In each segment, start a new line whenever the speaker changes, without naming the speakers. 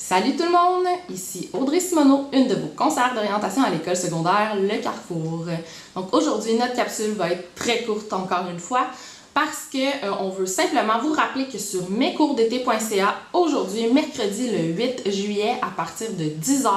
Salut tout le monde, ici Audrey Simoneau, une de vos conseillères d'orientation à l'école secondaire Le Carrefour. Donc aujourd'hui, notre capsule va être très courte encore une fois parce qu'on veut simplement vous rappeler que sur mescoursdété.ca, aujourd'hui, mercredi le 8 juillet, à partir de 10h,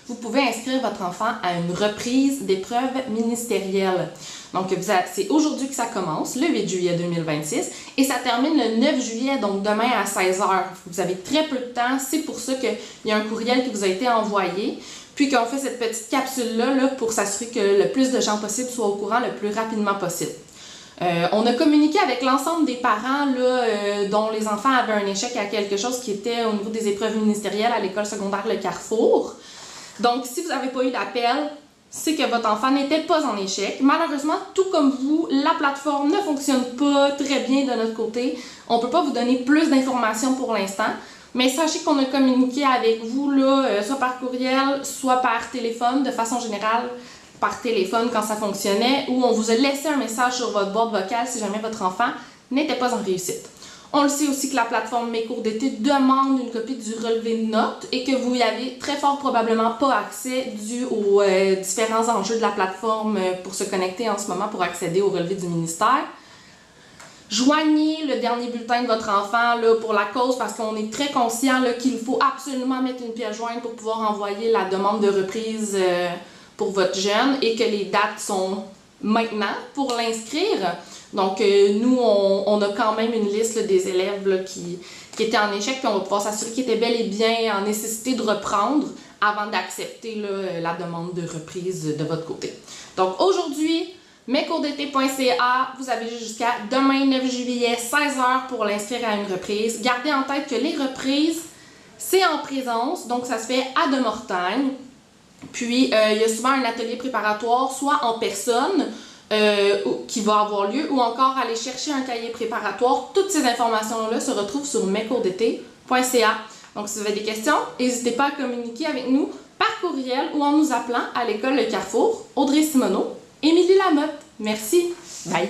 vous pouvez inscrire votre enfant à une reprise d'épreuves ministérielles. Donc, c'est aujourd'hui que ça commence, le 8 juillet 2026, et ça termine le 9 juillet, donc demain à 16h. Vous avez très peu de temps, c'est pour ça qu'il y a un courriel qui vous a été envoyé, puis qu'on fait cette petite capsule-là pour s'assurer que le plus de gens possible soient au courant le plus rapidement possible. On a communiqué avec l'ensemble des parents dont les enfants avaient un échec à quelque chose qui était au niveau des épreuves ministérielles à l'école secondaire Le Carrefour. Donc, si vous n'avez pas eu d'appel, c'est que votre enfant n'était pas en échec. Malheureusement, tout comme vous, la plateforme ne fonctionne pas très bien de notre côté. On ne peut pas vous donner plus d'informations pour l'instant, mais sachez qu'on a communiqué avec vous, soit par courriel, soit par téléphone, de façon générale, par téléphone quand ça fonctionnait, ou on vous a laissé un message sur votre boîte vocale si jamais votre enfant n'était pas en réussite. On le sait aussi que la plateforme Mes Cours d'été demande une copie du relevé de notes et que vous y avez très fort probablement pas accès dû aux différents enjeux de la plateforme pour se connecter en ce moment pour accéder au relevé du ministère. Joignez le dernier bulletin de votre enfant pour la cause parce qu'on est très conscient qu'il faut absolument mettre une pièce jointe pour pouvoir envoyer la demande de reprise pour votre jeune et que les dates sont maintenant pour l'inscrire. Donc, nous, on a quand même une liste des élèves qui étaient en échec, puis on va pouvoir s'assurer qu'ils étaient bel et bien en nécessité de reprendre avant d'accepter la demande de reprise de votre côté. Donc, aujourd'hui, mescoursdété.ca, vous avez jusqu'à demain 9 juillet, 16h pour l'inscrire à une reprise. Gardez en tête que les reprises, c'est en présence, donc ça se fait à Demortagne. Puis, il y a souvent un atelier préparatoire, soit en personne, qui va avoir lieu, ou encore aller chercher un cahier préparatoire. Toutes ces informations-là se retrouvent sur mescoursdété.ca. Donc, si vous avez des questions, n'hésitez pas à communiquer avec nous par courriel ou en nous appelant à l'école Le Carrefour. Audrey Simoneau, Émilie Lamotte. Merci. Bye.